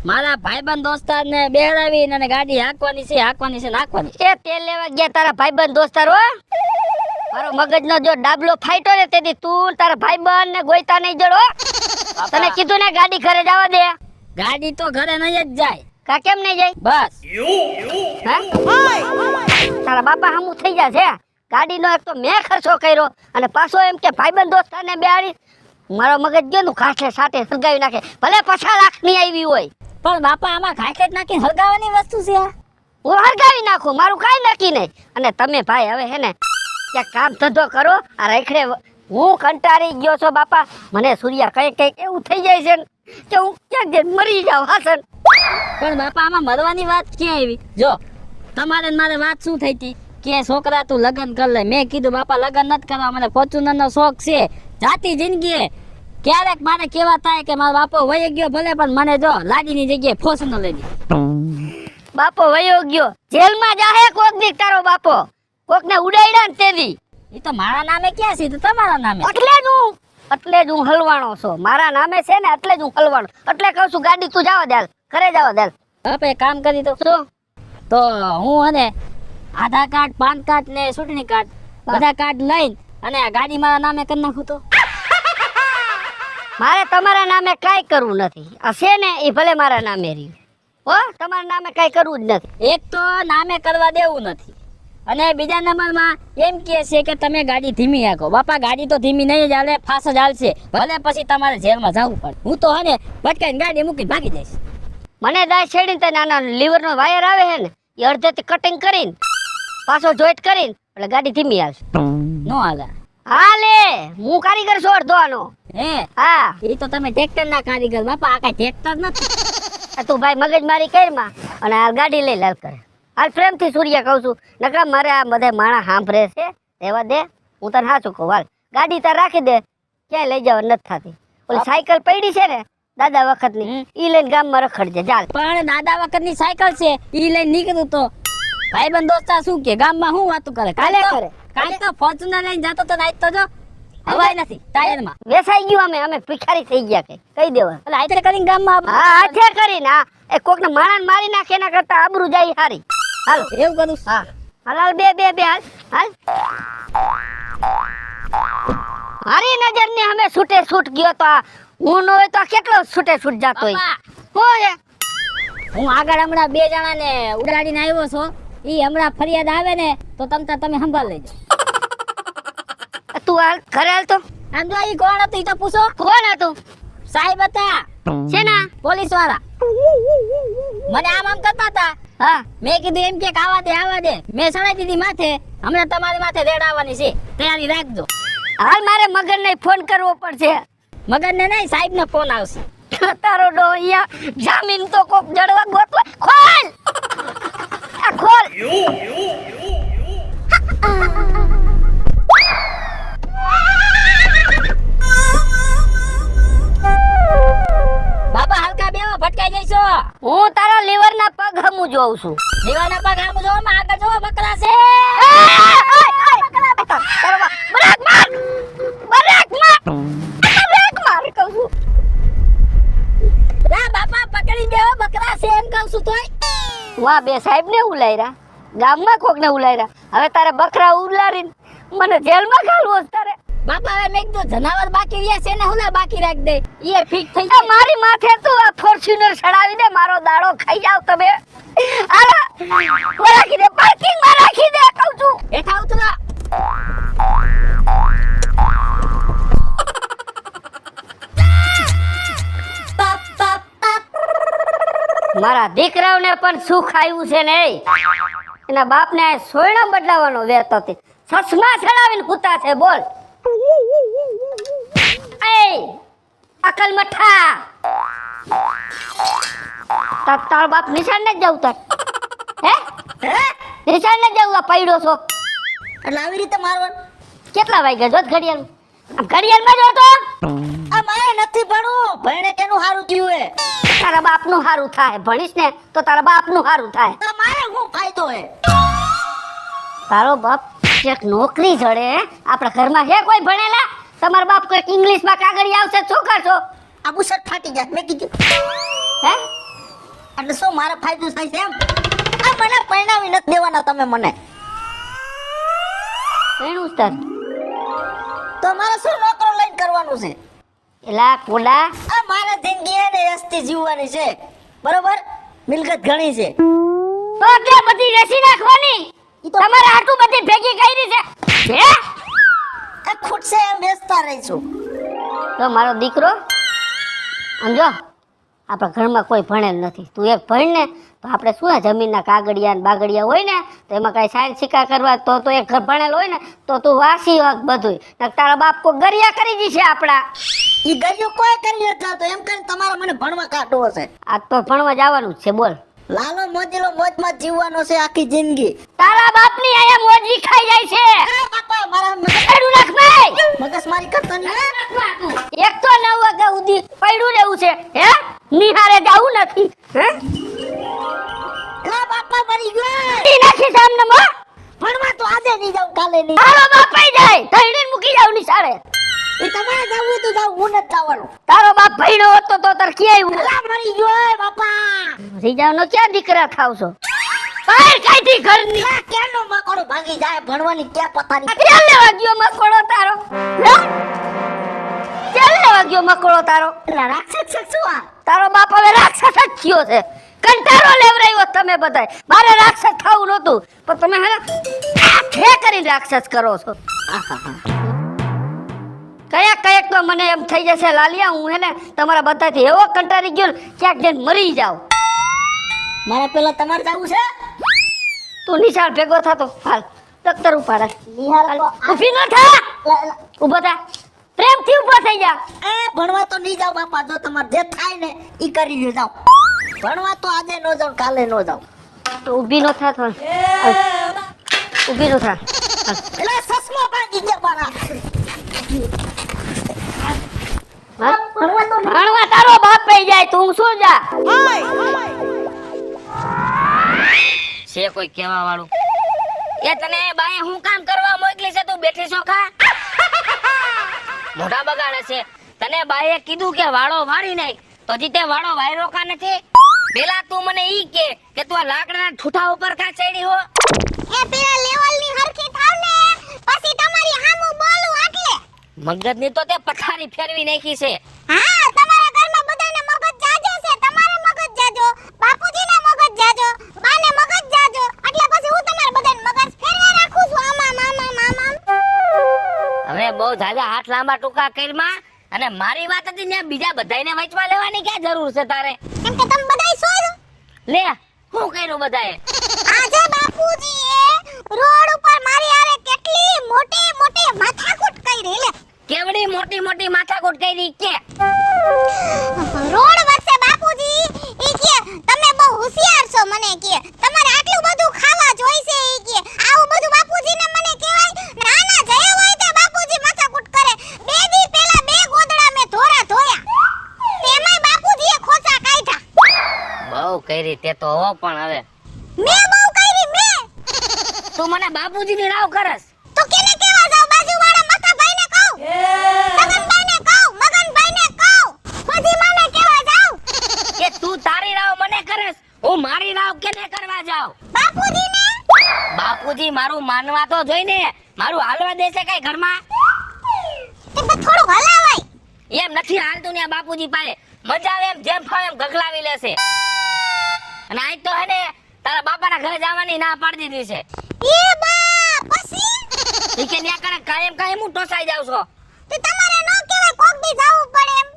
મારા ભાઈબંધ દોસ્તાર ને બેહડાવીને અને ગાડી હાંકવાની છે નાખવાની. એ તેલ લેવા ગયા તારા ભાઈબંધ દોસ્તાર હો. મારો મગજનો જો ડાબલો ફાઈટો ને તેથી તું તારા ભાઈબંધ ને ગોઈતા નહીં જડો. તને કીધું ને ગાડી ઘરે જવા દે. ગાડી તો ઘરે નહીં જ જાય. કા કેમ નહીં જાય? બસ હે? તારા બાપા હમું થઈ જશે. ગાડીનો એક તો મેં ખર્ચો કર્યો અને પાછો એમ કે ભાઈબંધ દોસ્તાર ને બેહાડી. મારો મગજ ગયો નું ખાટલે સાટે સળગાવી નાખે, ભલે 50 લાખ ની આવી હોય. પણ બાપા આમાં ખાખેટ નાખીને હળગાવાની વસ્તુ છે. હું હરગાવી નાખું, મારું કાંઈ નક્કી નહીં. અને તમે ભાઈ હવે હે ને ક્યાંક કામ ધંધો કરો. આ રખડે હું કંટાળી ગયો છો બાપા. મને સૂર્યા કઈક એવું થઈ જાય છે ને કે હું ક્યાંક જઈને મરી જાઉં હાસન. પણ બાપા આમાં મરવાની વાત ક્યાં આવી? જો તમારે ને મારે વાત શું થઈ હતી કે છોકરા તું લગ્ન કર લે. મેં કીધું બાપા લગ્ન નથી કરવા, મને ફોર્ચ્યુનર નો શોખ છે. જાતી જિંદગી ક્યારેક મારે કેવા થાય કે મારો બાપો વહી ગયો ભલે, પણ મને જો લાડીની જગ્યાએ ફોર્ચ્યુનર લઈ દીધી. બાપો વયો ગયો, જેલમાં જાહે કોક દી તારો બાપો. કોકને ઉડાડ્યા ને તેદી. એ તો મારા નામે ક્યાં છે, તો તમારા નામે. એટલે જ હું હલવાણો છું. મારા નામે છે ને એટલે જ હું હલવાણો. એટલે કહું છું ગાડી તું જવા દે, ઘરે જવા દે. બાપા એક કામ કરી તો શું? તો હું અને આધાર કાર્ડ, પાન કાર્ડ ને ચૂંટણી કાર્ડ બધા કાર્ડ લઈને અને આ ગાડી મારા નામે કરી નાખું તો. મારે તમારા નામે કાંઈ કરવું નથી. આ છે ને એ ભલે મારા નામે રહ્યું હો, તમારા નામે કાંઈ કરવું જ નથી. એક તો નામે કરવા દેવું નથી, અને બીજા નંબરમાં એમ કહે છે કે તમે ગાડી ધીમી હાંકો. બાપા ગાડી તો ધીમી નહીં જ હાલે, ફાસ જ હાલશે. ભલે પછી તમારે જેલમાં જવું પડે. હું તો હે ને ભટકાઈને ગાડી મૂકીને ભાગી જઈશ. મને દાય છેડીને તે નાના લીવરનો વાયર આવે છે ને એ અડધેથી કટિંગ કરીને પાછો જોઈન્ટ કરીને એટલે ગાડી ધીમી આવશે. નો હાલે. હાલે, હું કારીગર છું અડધોનો. હે હા, એ તો તમે ટ્રેક્ટર ના કારીગર. બાપા આ કઈ ટ્રેક્ટર નથી. આ તું ભાઈ મગજમારી કરીમાં અને આ ગાડી લઈ લાલ કરે. હાલ પ્રેમથી સૂર્યા કહું છું, નકર મારે આ બધા માણસ સાંભળે છે. એવા દે, હું તને સાચું કહું. હાલ ગાડી તાર રાખી દે, ક્યાંય લઈ જવા નથી થતી. ઓલી સાયકલ પડી છે ને દાદા વખતની, ઈ લઈને ગામમાં રખડજે ચાલ. પણ દાદા વખત ની સાયકલ છે, ઈ લઈને નીકળું તો ભાઈબંધ દોસ્તા શું કે ગામમાં હું વાતું કરે. કાલે કરે. કાલે તો ફોર્ચ્યુનર લઈને જતો તો નાઈટ તો જો હવાય નથી ટાયરમાં. વેસાઈ ગયું, અમે ભિખારી થઈ ગયા કે કહી દેવા. એટલે હાથે કરીને ગામમાં હા, હાથે કરીને. હા, એ કોકને માણસ મારી નાખે એના કરતા આબરૂ જાય હારી. હાલો એવું કરું. હા હાલ હાલ બે હાલ હાલ. મારી નજર ને અમે છૂટે છૂટ ગયો તો આ હું નો હોય તો આ કેટલો છૂટે છૂટ જાતો હોય. હોય હું આગળ હમણાં 2 જણાને ઉડાડીને આવ્યો છો. ઈ હમણાં ફરિયાદ આવે ને તો તમે સંભાળ લેજો. તું હાલ ઘરે હાલ તો. આમ જો ઈ કોણ હતું ઈ તો પૂછો. કોણ હતું? સાહેબ હતા. શેના? પોલીસ વાળા. મને આમ કરતા હતા. હા, મેં કીધું એમ કે આવા દે. મેં સણાઈ દીધી માથે. હમણાં તમારી માથે રેડ આવવાની છે, તૈયારી રાખજો. હાલ મારે મગનને ફોન કરવો પડશે. મગનને નહીં, સાહેબનો ફોન આવશે. તારો ડો અહીંયા જામીન તો કોક જડવા ગોતવા. ખોલ આ ખોલ. બાપા હલકા બેવો, ભટકાઈ જઈશો. હું તારા લીવરના પગ હમું જોઉં છું. દીવાના પગ આમ જો, આગળ જો, બકરા છે. બ્રેક માર કહું છું. લા બાપા પકડી દેવો, બકરા છે એમ કહું છું તોય. વાહ, બે સાહેબ ને ઉલાયરા, ગામમાં કોક ને ઉલાયરા. હવે તારે બકરા ઉલારીને મને જેલમાં ઘાલવો છે તારે. બાપા હવે મેં કીધું જનાવર બાકી રહ્યા છે ને, હુલા બાકી રાખ દે. ઈ ફિટ થઈ જાય. મારી માથે તું આ ફોર્ચ્યુનર ચડાવી દે, મારો દાડો ખાઈ જાવ તમે. આલા રાખી દે, પાર્કિંગ માં રાખી દે કહું છું. હેઠા ઉતરા. મારા દીકરાઓને પણ સુખ આવ્યું છે ને. એના બાપને સોયણો બદલાવાનો વેત હતી. સસમા ચડાવીને કૂતા છે. બોલ એ અકલ મઠા, તારો બાપ નિશાન ને જવું તાર. હે નિશાન ને જવું પડ્યો છો એટલે આવી રીતે મારવાનું. કેટલા વાગ્યા જોત ઘડિયાળ? ઘડિયાળમાં જોતો. આ મારે નથી ભણવું. ભણે કેનું હારું થયું હે? તારા બાપનું હારું થાય. ભણીશ ને તો તારા બાપનું હારું થાય. તો મારે શું ફાયદો હે? તારો બાપ એક નોકરી જડે. આપણા ઘરમાં હે કોઈ ભણેલા? તમારા બાપ કોઈ ઇંગ્લિશમાં કાગળી આવશે શું કરશો? આ બુશર્ટ ફાટી જાય મેં કીધું. હે એટલે શું મારો ફાયદો થાય છે એમ? આ મને પરણાવી નથી દેવાના તમે મને. ભણ્યું તાર તો મારે શું નોકરો લઈને કરવાનું છે? એલા કોડા, આ મારે જિંદગી હે ને રસ્તી જીવવાની છે, બરોબર? મિલકત ઘણી છે. તો કે બધી વેચી નાખવાની? તમારે આટલું બધી ભેગી કરી છે હે? આ ખૂટશે એમ બેસતા રહીશું. તો મારો દીકરો સમજો, આપણા ઘરમાં કોઈ ભણેલ નથી. તું એક ભણ ને તો આપણે શું આ જમીનના કાગળિયા ને બાગળિયા હોય ને તો એમાં કાંઈ સાયન્સ શીખા કરવા તો એક ઘર ભણેલ હોય ને તો તું વાસી વાગ બધું. તારા બાપ કો ગરિયા કરી દીશે આપણા. ઈ ગયો કોઈ કરી નથી તો એમ કરીને તમારે મને ભણવા કાઢવો છે. આજ તો ભણવા જવાનું જ છે. બોલ. લાલો મોજીલો મોજમાં જીવવાનો છે આખી જિંદગી. તારા બાપની અહીંયા મોજી ખાઈ જાય છે. બાપા મારા પડ્યું નાખ ભાઈ. મગજમારી કરતો નહીં. એક તો 9 વાગ્યા સુધી પડ્યું રહેવું છે. હે નિહારે જાવું નથી. હે લા બાપા મરી ગયો. ઈ નાખી સામને માં. ભણવા તો આજે નહીં જાઉં કાલે નહીં. તારો બાપ પઈ જાય ધઈડીને મૂકી જાવ નિશાળે. એ તમારે જાવું હોય તો જાવ હું નથી જવાનું. તારો બાપ ભઈડો હતો તો તાર ક્યાં આવ્યું? લા મરી ગયો બાપા. રીજાનો ક્યાં દીકરા થાવ છો? બહાર કાઢી ઘરની. લા કેનો મકોડો ભાગી જાય ભણવાની ક્યાં પતાની. ક્યાં લેવા ગયો મકોડો તારો? હે? ક્યાં લેવા ગયો મકોડો તારો? લા રાક્ષસ છે શું આ? તારો બાપ હવે રાક્ષસ જ થયો છે. કંટાળો લેવરાયો તમે બધાય. મારે રાક્ષસ થાવું નહોતું પણ તમે હે આખે કરીને રાક્ષસ કરો છો. કયાક તો મને એમ થઈ જશે લાલિયા હું હે ને તમારા બધાથી એવો કંટાળી ગયો ને ક્યાંક જઈને મરી જાવ. મારે પેલા તમારે જાવું છે. તું નિશાળ ભેગો થતો હાલ દફતર ઉપાડ. નિહાળ ઊભી ન થા. ઊભો થા. પ્રેમથી ઊભો થઈ જા. એ ભણવા તો નહીં જાવ બાપા. જો તમારે જે થાય ને ઈ કરી લ્યો જાવ. ભણવા તો આજે નો જાવ કાલે નો જાવ. તો ઊભી ન થા તો ઊભી ન થા. એટલે સસમો ભાગી ગયા મારા. હા? ભણવા તો ભણવા તારો બાપ પઈ જાય તું શું જા. છે કોઈ કહેવા વાળું? એ તને બાએ હું કામ કરવા મોકલી છે? તું બેઠી છો ખા? મોઢા બગાડે છે. તને બાએ કીધું કે વાળો વાળી નાખ તો જી તે વાળો વાયરો કા નથી? પેલા તું મને ઈ કે તું આ લાકડાના ઠૂઠા ઉપર કા ચડી હો? એ પેલા લેવલની હરખી થાવ ને પછી તમારી હામું બોલું એટલે. મગજની તો તે પથારી ફેરવી નાખી છે. હા તમારા ઘરમાં બધાને મગજ જાજો છે. તમારે મગજ જાજો, બાપુજીના મગજ જાજો, બાને મગજ જાજો. એટલે પછી હું તમારા બધાને મગજ ફેરવા રાખું છું. આમાં. હવે બહુ જાજા હાથ લાંબા ટૂંકા કરીમાં અને મારી વાત હતી ને બીજા બધાયને વચમાં લેવાની ક્યાં જરૂર છે તારે? કેમ કે તમે બધાય છો જ. લે હું કર્યું બધાએ? આજે બાપુજીએ રોડ ઉપર મારી હારે કેટલી મોટી માથાકૂટ કરી લે. કેવડી મોટી માથાકૂટ કરી કે? રોડ વચ્ચે બાપુજી ઈ કે તમે બહુ હોશિયાર છો. મને કે તમારે આટલું બધું ખાવા જોઈશે. ઈ કે આવું બધું બાપુજીને મને કહેવાય. નાના જયા હોય તે બાપુજી માથાકૂટ કરે. 2 દી પહેલા 2 ગોદડા મે ધોયા. તેમાંય બાપુજીએ ખોચા કાઢ્યા. બહુ કરી તે તો હો. પણ હવે મેં બહુ કરી મેં. તું મને બાપુજીની રાવ કરસ? તો કેને કેવા જાવ? બાજુવાળા મથાભાઈને કહું, મગનભાઈને કહું, મગનભાઈને કહું, ફોજીમાને કેવા જાવ? કે તું તારી રાવ મને કરસ, હું મારી રાવ કેને કરવા જાઉં? બાપુજીને. બાપુજી મારું માનવા તો જોઈ ને. મારું હાલવા દેશે કઈ ઘરમાં? તે તો થોડું હલાવાય. એમ નથી હાલતું ને બાપુજી પાસે. મજા આવે એમ જેમ ફાવે એમ ગગલાવી લેશે. અને આજ તો હે ને તારા બાપાના ઘરે જવાની ના પાડી દીધી છે. એ બા પછી ઈ કે ન્યા કરે કાયમ હું ટોસાઈ જાઉં છો. તે તમારે ન કહેવાય કોક દી જાવું પડે એમ.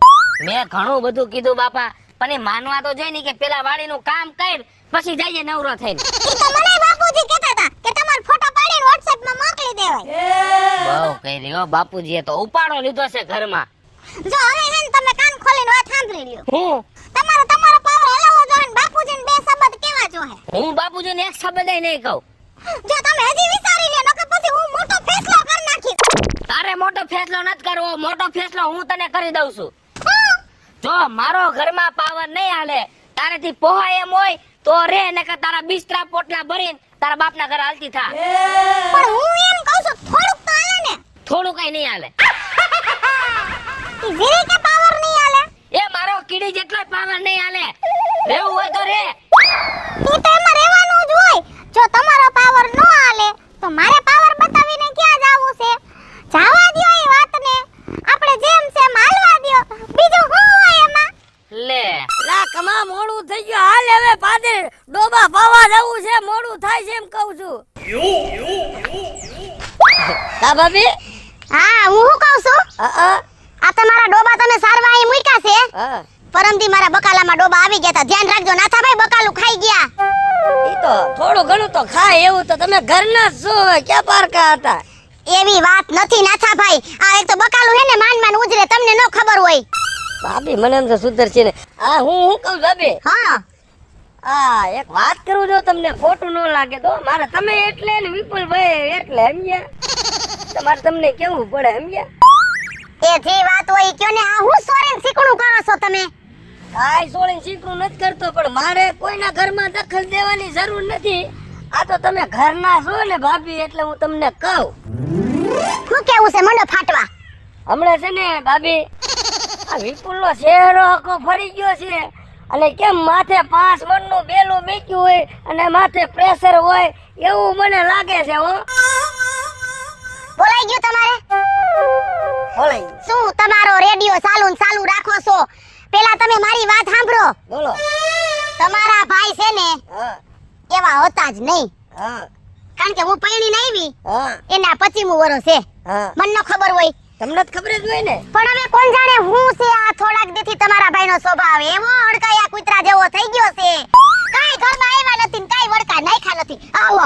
મેં ઘણું બધું કીધું બાપા પણ એ માનવા તો જોઈ ને કે પેલા વાડીનું કામ કર પછી જઈએ નવરો થઈને. ઈ તો મને બાપુજી કહેતા હતા કે તમારો ફોટો પાડીને WhatsApp માં મોકલી દેવાય. બહુ કરી હો બાપુજીએ તો ઉપાડો લીધો છે ઘરમાં. જો હવે હેન તમે કાન ખોલીને વાત સાંભળી લ્યો. હું તમારો પાવર હલાવવો જોઈએ ને બાપુજીને બે શબ્દ કેવા જોઈએ. હું બાપુજીને એક શબ્દ નહીં કહું. જો તમે હજી વિચારી લ્યો નકર પછી હું મોટો ફેસલો કરી નાખીશ. તારે મોટો ફેસલો નથી કરવો. મોટો ફેસલો હું તને કરી દઉં છું. જો મારો ઘરમાં પાવર નહીં હાલે તારેથી પોહાય એમ હોય તો રે નકર તારા બિસ્તરા પોટલા ભરીને તારા બાપના ઘરે હાલતી થા. પણ હું એમ કહું છું થોડુંક તો હાલે ને. થોડું કઈ નહીં હાલે. ઈ જીરી કે પાવર નહીં હાલે. એ મારો કીડી જેટલો પાવર નહીં હાલે. રહેવું હોય તો રે. ઈ તો એમાં રહેવાનું જ હોય. જો તમારો પાવર ન હાલે તો મારે પાવર બતાવીને ક્યાં જાવું છે? જાવા દ્યો એ વાતને. આપણે જેમ છે એમ હાલવા દ્યો. બીજું શું હોય એમાં? લે લા કમા મોડું થઈ ગયું. હાલ હવે પાદે ડોબા પાવા જવું છે. મોડું થાય છે એમ કહું છું. કા ભાભી? હા હું શું કહું છું? આ તમારા ડોબા તમે સારવા અહીં મૂક્યા છે. પરમદી મારા બકાલામાં ડોબા આવી ગયા હતા. ધ્યાન રાખજો નાથાભાઈ, બકાલું ખાઈ ગયા. ઈ તો થોડું ઘણું તો ખાય એવું તો તમે ઘરના જ છો હવે, ક્યાં પારકા હતા. એવી વાત નથી નાથાભાઈ. આ એક તો બકાલું હે ને માન ઉજરે, તમને ન ખબર હોય. ભાભી મને એમ તો સુધરશે ને. હા હું કહું ભાભી, હા હા એક વાત કરું જો તમને ખોટું ન લાગે તો. મારે તમે એટલે ને વિપુલભાઈ એટલે સમજ્યા. તમારે તમને કેવું પડે સમજ્યા. એ જે વાત હોય ઈ કયો ને. આ હું સોરેન શીખણું કરો છો તમે? કાંઈ સોળીને શીખવું નથી કરતો, પણ મારે કોઈના ઘરમાં દખલ દેવાની જરૂર નથી. આ તો તમે ઘરના છો ને ભાભી, એટલે હું તમને કહું. શું કેવું છે મંડો ફાટવા? હમણાં છે ને ભાભી, આ વિપુલનો શહેરો આખો ફરી ગયો છે, અને કેમ માથે 5 મણનું બેલું મૂક્યું હોય અને માથે પ્રેશર હોય એવું મને લાગે છે. હો બોલાઈ ગયું તમારે? બોલાઈ શું તમારો રેડિયો ચાલુ રાખો છો? પેલા તમે મારી વાત સાંભળો. બોલો. તમારા ભાઈ છે ને હા એવા હતા જ નહીં, હા કારણ કે હું પૈણીને આવી હા એના 25મું વર્ષ છે. હા મને ન ખબર હોય, તમને જ ખબર જ હોય ને. પણ હવે કોણ જાણે હું છે આ થોડાક દીથી તમારા ભાઈનો સ્વભાવ એવો હડકાયા કૂતરા જેવો થઈ ગયો છે. કાઈ ઘરમાં આવ્યા નથી ને કાઈ વડકા નાખ્યા નથી. આવ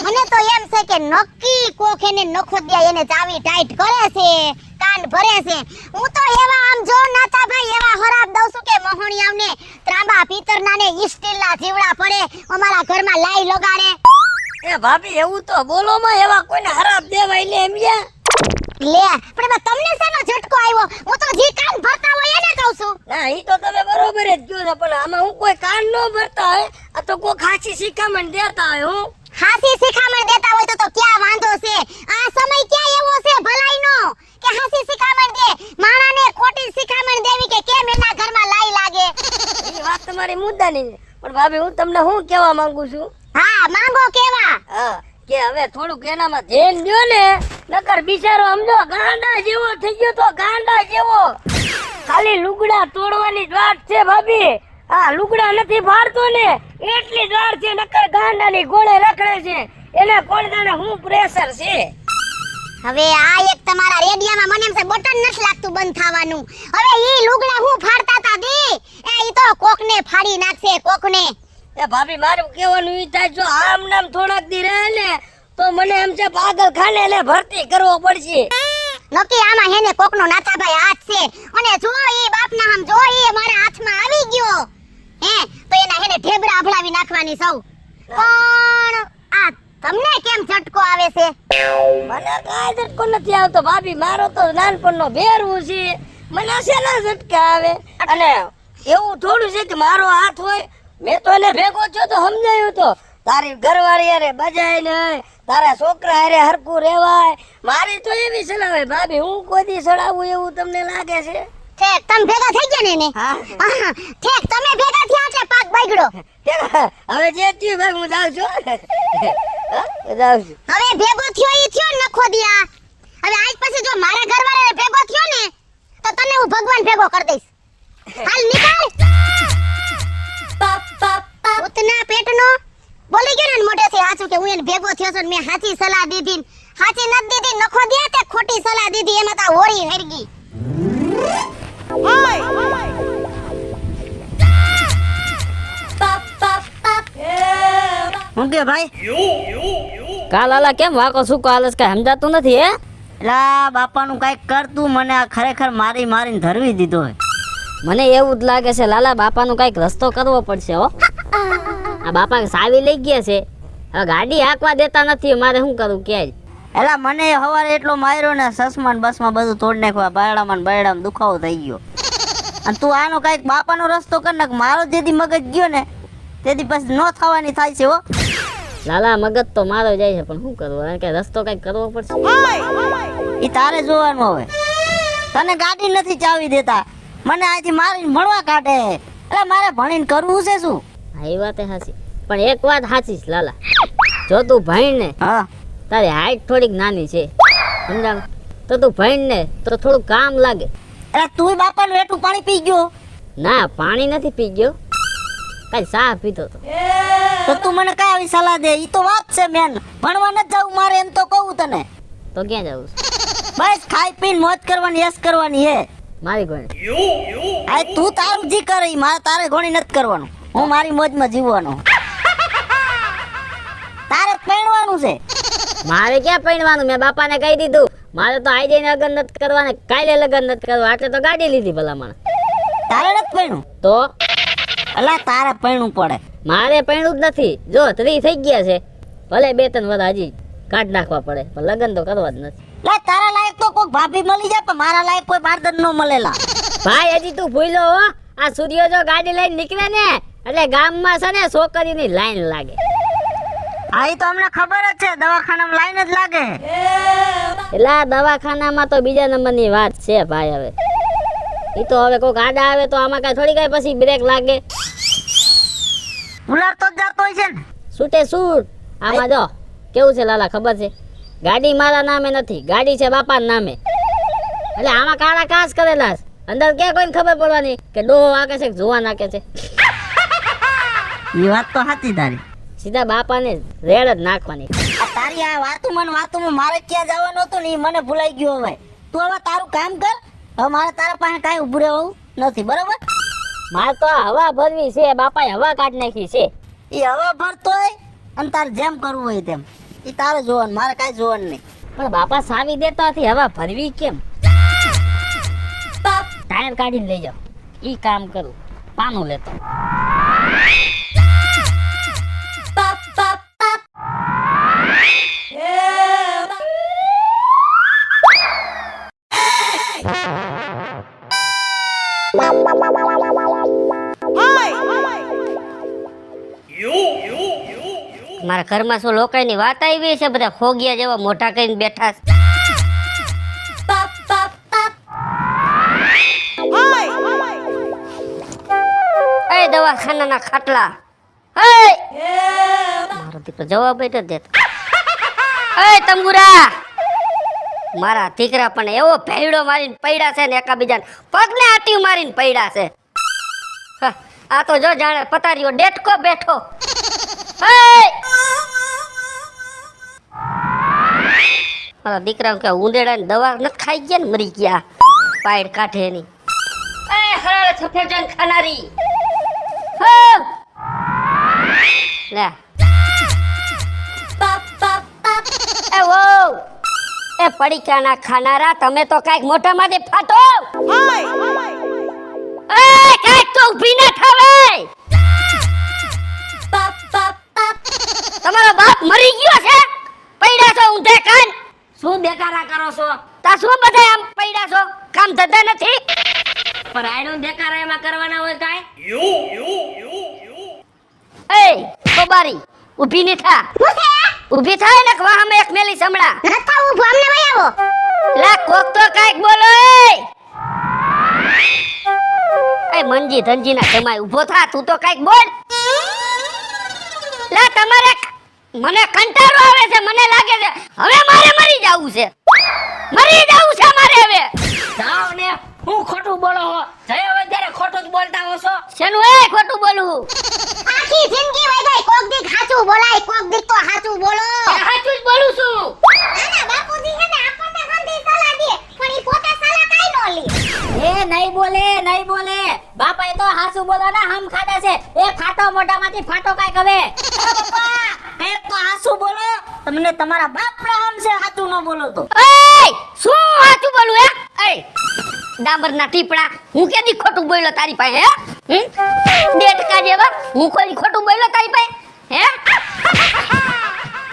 મને તો એમ છે કે નક્કી કોક એને નખોદિયા એને ચાવી ટાઈટ કરે છે, કાન ભરે છે. હું તો એવા આમ જો નાથાભાઈ એવા ખરાબ દઉં છું કે મોહણિયાવને ત્રાંબા પિત્તરના ને ઈ સ્ટીલના જીવડા પડે અમારા ઘરમાં લાઈ લગાડે. એ ભાભી એવું તો બોલો માં, એવા કોઈને ખરાબ દેવાય ને એમ યા. લે પણ એમાં તમને શેનો ઝટકો આવ્યો? હું તો જી કાન ભરતા હોય એને કહું છું. ના ઈ તો તમે બરોબર જ કહો છો, પણ આમાં હું કોઈ કાન ન ભરતા હોય, આ તો કોઈ ખાસી શિખામણ દેતા હોય. હું હાસી શિખામણ દેતા હોય તો ક્યાં વાંધો છે? આ સમય ક્યાં એવો છે ભલાઈનો કે હાસી શિખામણ દે? માણાને ખોટી શિખામણ દેવી કે કેમ એના ઘરમાં લાઈ લાગે? એ વાત તમારી મુદ્દાની છે, પણ ભાભી હું તમને શું કહેવા માંગુ છું. હા માંગો કેવા? હા કે હવે થોડુંક એનામાં ધ્યાન દ્યો ને, નકર બિચારો સમજો ગાંડા જેવો થઈ ગયો. તો ગાંડા જેવો ખાલી લુગડા તોડવાની જ વાત છે ભાભી. આ લુગડા નથી ફાડતો ને એટલી જ વાર છે, નકર ગાંડાની ગોળે રખડે છે. એને કોણ જાણે હું પ્રેશર છે. હવે આ એક તમારા રેડિયામાં મને એમ છે બટન નથી લાગતું બંધ થવાનું. હવે ઈ લુગડા હું ફાડતા તા દી ઈ તો કોકને ફાડી નાખશે, કોકને. એ ભાભી મારું કહેવાનું ઈ થાય, જો આમ નામ થોડાક દી રહે ને તો મને એમ છે પાગલ ખાને એને ભરતી કરવો પડશે. નક્કી આમાં હેને કોકનો નાથાભાઈ હાથ છે, અને જો ઈ બાપના આમ જો ઈ મારા હાથમાં આવી ગયો હે તો એના હેને ઢેબરા અભળાવી નાખવાની સૌ. પણ આ તમને કેમ ઝટકો આવે છે? મને કાંઈ ઝટકો નથી આવતો ભાભી, મારો તો નાનપણનો ભેરવું છે. મને શેના ઝટકા આવે? અને એવું થોડું છે કે મારો હાથ હોય, મેં તો એને ભેગો થયો તો સમજાયું તો તારી ઘરવાળી હારે બજાય ને તારા છોકરા હારે હરખું રહેવાય. મારી તો એવી સલાહ હોય ભાભી, હું કોઈ દી સડાવું એવું તમને લાગે છે? ઠેક તમે ભેગા થઈ ગયા ને એને? હા ઠેક તમે ભેગા થયા એટલે પાક બગડ્યો. હવે જે થયું ભાઈ હું જાઉં છું. હા, જાઉં છું. હવે ભેગો થયો ઈ થયો ને નખો દિયા. હવે આજ પછી જો મારા ઘરવાળાને ભેગો થયો ને તો તને હું ભગવાન ભેગો કરી દઈશ. હાલ નીકળ. ઉતના પેટનો બોલી ગયો ને મોઢેથી હાચું કે હું એને ભેગો થયો છું ને મેં હાચી સલાહ દીધી. હાચી નથી દીધી, નખો દિયા તે ખોટી સલાહ દીધી, એમાં તા હોરી હરગી. હું કે ભાઈ કાલ આલા કેમ વાકો સુકો આલસ કઈ સમજાતું નથી હે? એલા બાપાનું કઈક કરતું, મને આ ખરેખર મારીને ધરવી દીધો હે. મને એવું જ લાગે છે લાલા બાપાનું કઈક રસ્તો કરવો પડશે હો. આ બાપા સાવી લઈ ગયા છે, હવે ગાડી હાંકવા દેતા નથી, મારે શું કરું કે? એલા મને હવારે એટલો માર્યો ને, સસમાન બસમાં બધું તોડ નાખવા, બાયડામાં ને બાયડામાં દુખાવો થઈ ગયો. અને તું આનો કઈક બાપાનો રસ્તો કર નાખ. મારો જેથી મગજ ગયો ને તેથી પછી ન થવાની થાય છે હો. લાલા મગજ તો મારો જાય છે, પણ શું કરવું? કે રસ્તો કઈક કરવો પડશે. એ તારે જોવાનું. હવે તને ગાડી નથી ચાવી દેતા, મને અહીંથી મારીને ભણવા કાઢે. એટલે મારે ભણીને કરવું છે શું? હા એ વાત સાચી, પણ એક વાત સાચી છે લાલા, જો તું ભણ ને હા તારી હાઈટ થોડીક નાની છે સમજાણ, તો તું ભણ ને તો થોડું કામ લાગે. એટલે તું બાપાનું એટલું પાણી પી ગયો? ના પાણી નથી પી ગયો, કઈ ચા પીતો તો. તો તું મને કઈ આવી સલાહ દે? ઈ તો વાત છે મેન, ભણવા ન જાવું મારે એમ તો કહું તને. તો ક્યાં જવું? બસ ખાઈ પીને મોજ કરવાની, યશ કરવાની હે. મારી ગોણી આ તું તારું જી કરે મારે તારે ઘોણી નથી કરવાનું. હું મારી મોજમાં જીવવાનો. તારે પૈણવાનું છે. મારે ક્યાં પૈણવાનું? મેં બાપાને કહી દીધું મારે તો આઈ જઈને લગ્ન નથી કરવાને, કાલે લગ્ન નથી કરવા, એટલે તો ગાડી લીધી ભલામણ. તારે નથી પૈણું તો અલા તારે પૈણું પડે. મારે પૈણું જ નથી. જો 3 થઈ ગયા છે, ભલે 2-3 વર્ષ હજી કાઢ નાખવા પડે, પણ લગ્ન તો કરવા જ નથી. લે તારા લાયક તો કોઈ ભાભી મળી જાય, પણ મારા લાયક કોઈ બારદન નો મળેલા. ભાઈ હજી તું ભૂલો હો, આ સૂર્ય જો ગાડી લઈને નીકળે ને એટલે ગામમાં છે ને છોકરીની લાઈન લાગે. આ ઈ તો અમને ખબર જ છે, દવાખાનામાં લાઈન જ લાગે. એટલે આ દવાખાનામાં તો બીજા નંબરની વાત છે ભાઈ. હવે ઈ તો હવે કોઈક આડા આવે તો આમાં કાંઈ થોડી કાંઈ પછી બ્રેક લાગે. ઉલાડતો જ જાતો હોય છે ને. છૂટે છૂટ. આમાં જો કેવું છે લાલા ખબર છે, ગાડી મારા નામે નથી, ગાડી છે બાપાના નામે. એટલે આમાં કાળા કાચ કરેલા છે. અંદર ક્યાં કોઈને ખબર પડવાની કે ડોહો નાખે છે કે જોવા નાખે છે. ઈ વાત તો સાચી તારી. સીધા બાપાને રેડ જ નાખવાની. આ તારી આ વાતુમાં મારે ક્યાં જવાનું હતું ને ઈ મને ભૂલાઈ ગયું. હવે તું હવે તારું કામ કર. હવે મારે તારા પાસે કાંઈ ઉભું રહેવું નથી, બરોબર? મારે તો આ હવા ભરવી છે, બાપાએ હવા કાઢી નાખી છે. ઈ હવા ભરતોય અને તારે જેમ કરવું હોય તેમ. ઈ તારે જોવાનું, મારે કાંઈ જોવાનું નહીં. પણ બાપા સાવી દેતા હતી, હવા ભરવી કેમ? ટાયર કાઢીને લઈ જાઓ, ઈ કામ કરું. પાનું લેતો. મારા ઘરમાં શું લોકોની વાત આવી છે, બધા ખોગિયા જેવા મોઢા કરીને બેઠા છે. એ દવાખાનાના ખાટલા, મારો દીકરો જવાબ જ દેતો. એ તંબુરા, મારા દીકરા પણ એવો ભેયડો મારીને પડ્યા છે ને, એકાબીજાને પગને આટી મારીને પડ્યા છે. હા, આ તો જો જાણે પતારીઓ ડેટકો બેઠો. મારા દીકરા કે ઉંદેડાની દવા નથી ખાઈ ગયા ને, મરી ગયા પાયડ કાઢે એની. એ હરાળ સફેજન ખાનારી, લે એ વો એ પડીકાના ખાનારા, તમે તો કાઈક મોઢામાંથી ફાટો. એ કાઈક તો ઊભી ના થાવે. તમારો બાપ મરી ગયો છે, પૈડા છો ઊંધે કાન. શું દેખાડા કરો છો? તા શું બધા આમ પૈડા છો, કામ ધંધા નથી? પણ આયડું દેખાડા એમાં કરવાના હોય કાંઈ? એ કોબારી ઊભી ની થા. ઊભી થાય ને વાહ અમે એક મેલી સમડા. નતા ઊભો અમને વઈ આવો. લા કોક તો કાઈક બોલો. એ મંજી ધંજીના જમાઈ ઊભો થા, તું તો કાઈક બોલ. લા તમારે મને કંટાળો આવે છે, મને લાગે છે હવે મારે મરી જાવું છે. મરી જાવું છે મારે હવે. જાઓ ને, હું ખોટું બોલો હો. જય હવે ત્યારે ખોટું જ બોલતા હો છો. શેનું એ ખોટું બોલવું? આખી જિંદગી વઈ ગઈ, કોક દીક સાચું બોલાય, કોક દીક તો સાચું બોલો. સાચું જ બોલું છું. નાના બાપુજી હે ને આપણને ગંદી સલાહ દે, પણ ઈ પોતે સલાહ કાઈ નો લે. એ નહીં બોલે, નહીં બોલે. બાપાએ તો હાસુ બોલો ને હમ ખાધા છે. એ ફાટો મોઢામાંથી ફાટો કાઈ કવે. એક તો હાસુ બોલો, તમને તમારા બાપનો હમ છે, હાચું ન બોલો તો. એય શું સાચું બોલું હે? એય ડાંબરના ટીપડા, હું કેદી ખોટું બોલ્યો તારી પાસે હે? ડેટકા જેવા હું કોઈ ખોટું બોલ્યો તારી પાસે હે?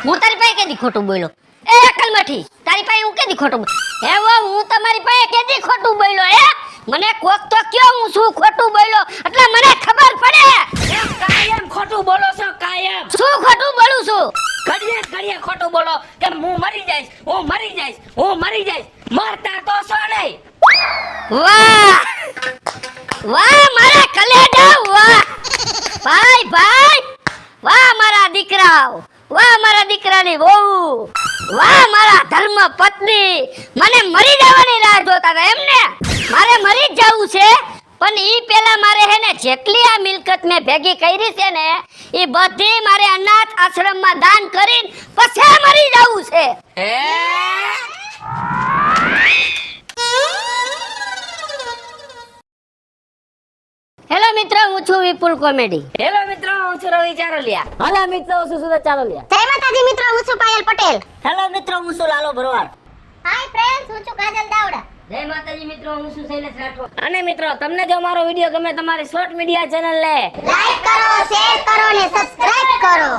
હું તારી પાસે કેદી ખોટું બોલ્યો? એ અકલમઠી, તારી પાસે હું કેદી ખોટું હે? વો હું તમારી પાસે કેદી ખોટું બોલ્યો હે? મને કોક તો કયો હું શું ખોટું બોલ્યો એટલે મને ખબર પડે. એમ કાયમ ખોટું બોલો છો, કાયમ. શું ખોટું બોલું છું? ઘડીએ ઘડીએ ખોટું બોલો કે હું મરી જઈશ, હું મરી જઈશ, હું મરી જઈશ. મરતા તો છો નહીં. વાહ વાહ મારા કલેજા, વાહ ભાઈ ભાઈ, વાહ મારા દીકરાઓ, વાહ મારા દીકરાની વહુ, વાહ મારા ધર્મ પત્ની. મને મરી જવાની રાહ જોતા હતા એમને? મારે મરી જ જવું છે, પણ ઈ પેલા મારે હે ને જેટલી આ મિલકત મેં ભેગી કરી છે ને એ બધી મારે અનાથ આશ્રમમાં દાન કરીને પછી મરી જવું છે. છું વિપુલ કોમેડી. હેલો મિત્રો, હું છું રવિ ચારોલિયા. હાલા મિત્રો હું છું સુરત ચાલોલિયા. જય માતાજી મિત્રો, હું છું પાયલ પટેલ. હેલો મિત્રો હું છું લાલો ભરવાડ. હાય ફ્રેન્ડ્સ, હું છું કાજલ દાવડા. જય માતાજી મિત્રો, હું છું શૈલેષ રાઠોડ. અને મિત્રો, તમને જો મારો વિડીયો ગમે તમારી શોર્ટ મીડિયા ચેનલ ને લાઈક કરો, શેર કરો ને સબસ્ક્રાઇબ કરો.